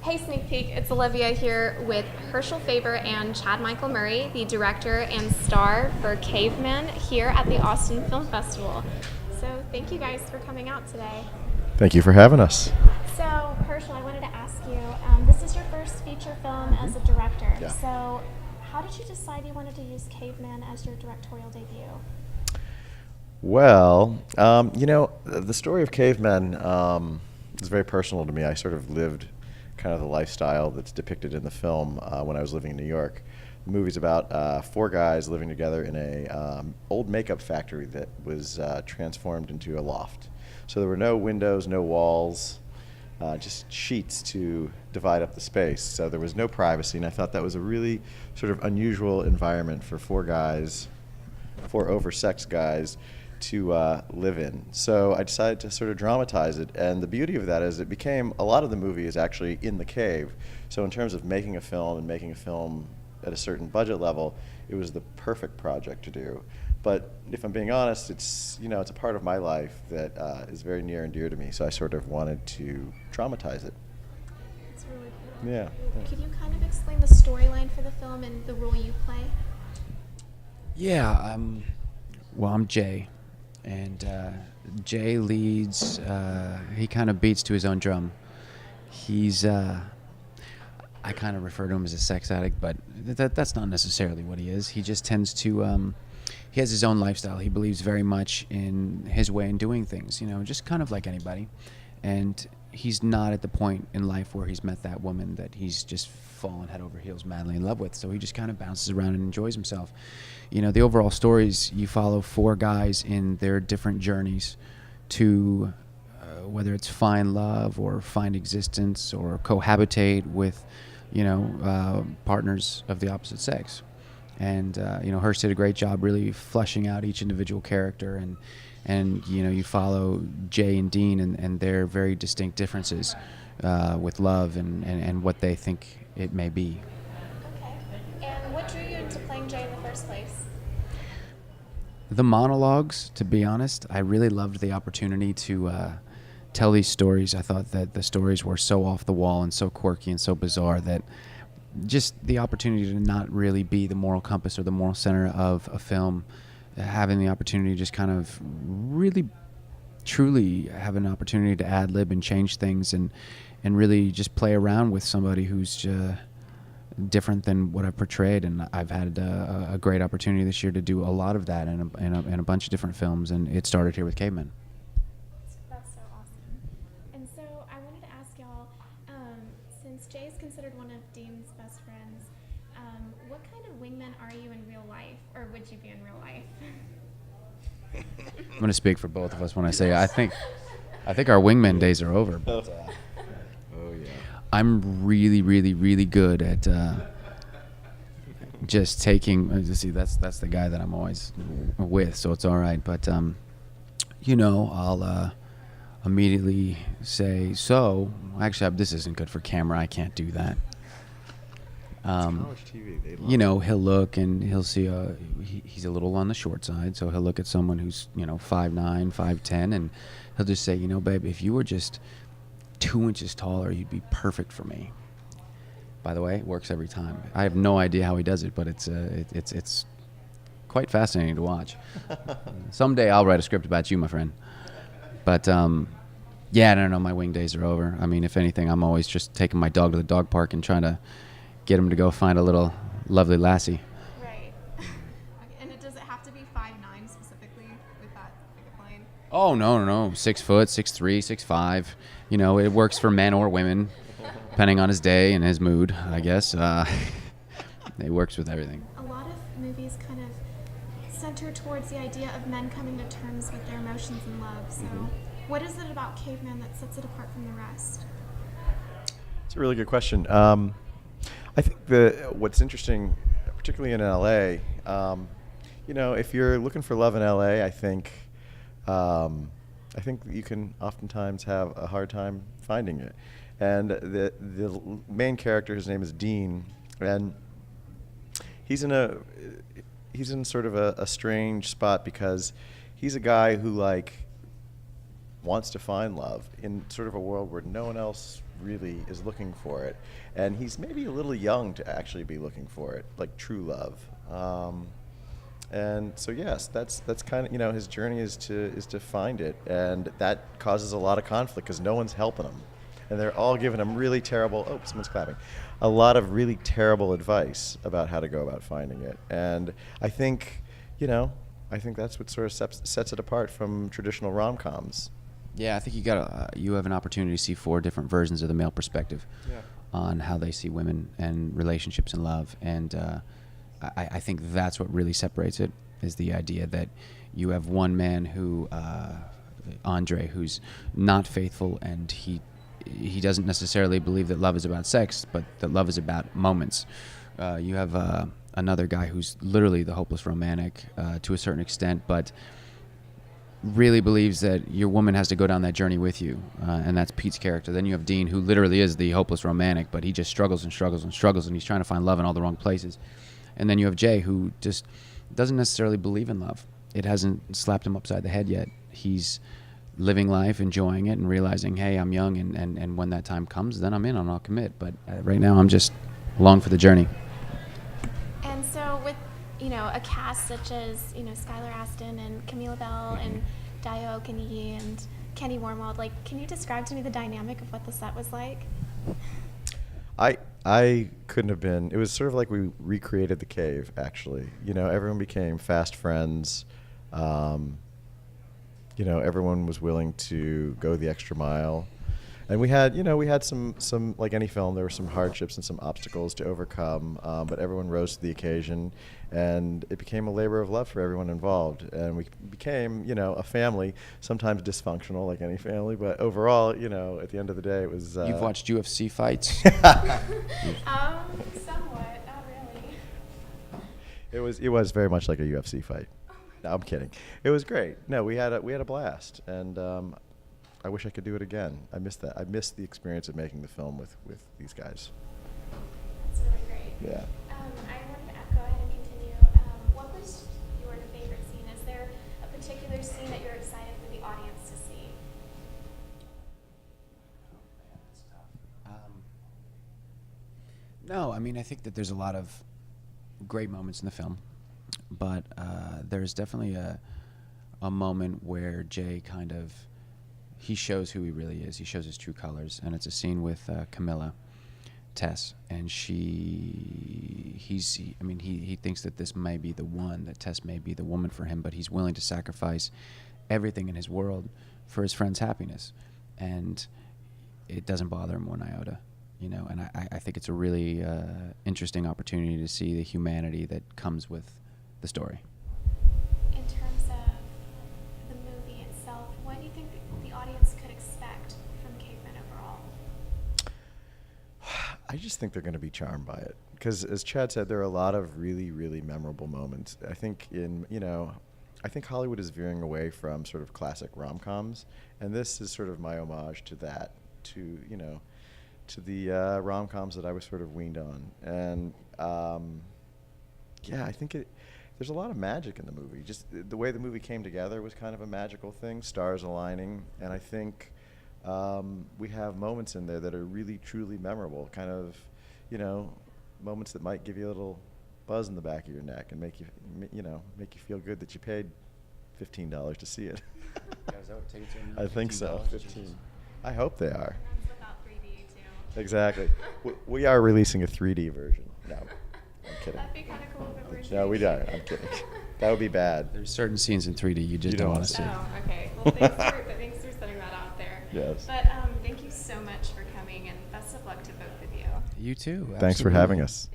Hey Sneak Peek, it's Olivia here with Herschel Faber and Chad Michael Murray, the director and star for Cavemen here at the Austin Film Festival. So thank you guys for coming out today. Thank you for having us. So Herschel, I wanted to ask you, this is your first feature film as a director. Yeah. So how did you decide you wanted to use Cavemen as your directorial debut? Well, the story of Cavemen is very personal to me. I sort of lived kind of the lifestyle that's depicted in the film when I was living in New York. The movie's about four guys living together in a old makeup factory that was transformed into a loft. So there were no windows, no walls, just sheets to divide up the space. So there was no privacy, and I thought that was a really sort of unusual environment for four oversexed guys to live in. So I decided to sort of dramatize it, and the beauty of that is it became, a lot of the movie is actually in the cave. So in terms of making a film and making a film at a certain budget level, it was the perfect project to do. But if I'm being honest, it's a part of my life that is very near and dear to me, so I sort of wanted to dramatize it. It's really cool. Yeah. Could you kind of explain the storyline for the film and the role you play? Yeah, well, I'm Jay, and Jay leads, he kind of beats to his own drum. He's, I kind of refer to him as a sex addict, but that's not necessarily what he is. He just tends to, he has his own lifestyle. He believes very much in his way in doing things, just kind of like anybody. And he's not at the point in life where he's met that woman that he's just fallen head over heels madly in love with. So he just kind of bounces around and enjoys himself. The overall stories, you follow four guys in their different journeys to whether it's find love or find existence or cohabitate with, partners of the opposite sex. And, Hirsch did a great job really fleshing out each individual character, and you follow Jay and Dean and their very distinct differences with love and what they think it may be. Okay. And what drew you into playing Jay in the first place? The monologues, to be honest, I really loved the opportunity to tell these stories. I thought that the stories were so off the wall and so quirky and so bizarre that just the opportunity to not really be the moral compass or the moral center of a film, having the opportunity to just kind of really, truly have an opportunity to ad-lib and change things and really just play around with somebody who's different than what I've portrayed. And I've had a great opportunity this year to do a lot of that in a bunch of different films, and it started here with Cavemen. That's so awesome. And so I wanted to ask y'all, since Jay's considered one of Dean's best friends, what kind of wingman are you in real life, or would you be in real life? I'm going to speak for both of us when I say I think our wingman days are over. But, Oh yeah. I'm really, really, really good at just taking. See, that's the guy that I'm always with, so it's all right. But I'll immediately say, "So, actually, this isn't good for camera. I can't do that." College TV, they love it. He'll look and he'll see he's a little on the short side, so he'll look at someone who's 5'9", 5'10", and he'll just say, babe, if you were just 2 inches taller, you'd be perfect for me. By the way, it works every time. I have no idea how he does it, but it's quite fascinating to watch. Someday I'll write a script about you, my friend. But yeah, no, my wing days are over. I mean, if anything, I'm always just taking my dog to the dog park and trying to get him to go find a little lovely lassie. Right. Okay. And does it have to be 5'9" specifically with that big a plane? Oh, no. 6 foot, 6'3", 6'5". It works for men or women, depending on his day and his mood, I guess. It works with everything. A lot of movies kind of center towards the idea of men coming to terms with their emotions and love. So what is it about Cavemen that sets it apart from the rest? It's a really good question. I think what's interesting, particularly in LA, if you're looking for love in LA, I think you can oftentimes have a hard time finding it. And the main character, his name is Dean, and he's in sort of a strange spot because he's a guy who wants to find love in sort of a world where no one else really is looking for it, and he's maybe a little young to actually be looking for it, like true love. And so yes, that's kind of, his journey is to find it, and that causes a lot of conflict because no one's helping him, and they're all giving him really terrible. Oh, someone's clapping. A lot of really terrible advice about how to go about finding it, and I think that's what sort of sets it apart from traditional rom-coms. Yeah, I think you have an opportunity to see 4 different versions of the male perspective on how they see women and relationships and love, and I think that's what really separates it, is the idea that you have one man who, Andre, who's not faithful, and he doesn't necessarily believe that love is about sex, but that love is about moments. You have another guy who's literally the hopeless romantic to a certain extent, but really believes that your woman has to go down that journey with you, and that's Pete's character. Then you have Dean, who literally is the hopeless romantic, but he just struggles and struggles and struggles, and he's trying to find love in all the wrong places. And then you have Jay, who just doesn't necessarily believe in love. It hasn't slapped him upside the head yet. He's living life, enjoying it, and realizing, hey, I'm young, and when that time comes, then I'm in and I'll commit. But right now, I'm just along for the journey. And so with, a cast such as, Skylar Astin and Camila Bell and Dio Kanigi and Kenny Wormald, can you describe to me the dynamic of what the set was like? I couldn't have been. It was sort of like we recreated the cave, actually. Everyone became fast friends. Everyone was willing to go the extra mile. And we had some like any film, there were some hardships and some obstacles to overcome, but everyone rose to the occasion, and it became a labor of love for everyone involved. And we became, a family, sometimes dysfunctional like any family, but overall, at the end of the day, it was... You've watched UFC fights? Somewhat, not really. It was very much like a UFC fight. No, I'm kidding. It was great. No, we had a blast, and I wish I could do it again. I missed that. I missed the experience of making the film with these guys. That's really great. Yeah. I wanted to go ahead and continue. What was your favorite scene? Is there a particular scene that you're excited for the audience to see? No, I think that there's a lot of great moments in the film, but there's definitely a moment where Jay he shows who he really is. He shows his true colors, and it's a scene with Camilla, Tess, and he thinks that this may be the one, that Tess may be the woman for him, but he's willing to sacrifice everything in his world for his friend's happiness, and it doesn't bother him one iota, and I think it's a really interesting opportunity to see the humanity that comes with the story. In terms of the movie itself, what do you think the audience could expect from Cavemen overall? I just think they're going to be charmed by it, because as Chad said, there are a lot of really, really memorable moments. I think I think Hollywood is veering away from sort of classic rom-coms, and this is sort of my homage to that, to the rom-coms that I was sort of weaned on. And I think there's a lot of magic in the movie. Just the way the movie came together was kind of a magical thing, stars aligning, and I think we have moments in there that are really, truly memorable, kind of, moments that might give you a little buzz in the back of your neck and make you feel good that you paid $15 to see it. Yeah, is that what tickets are now? I think so. 15. I hope they are. That's without 3D too. Exactly. We are releasing a 3D version. No, I'm kidding. That'd be kind of cool if it were. No, we don't. I'm kidding. That would be bad. There's certain scenes in 3D you just don't want to see. Oh, okay. Well, thanks for setting that out there. Yes. But thank you so much for coming, and best of luck to both of you. You too. Thanks for absolutely. having us.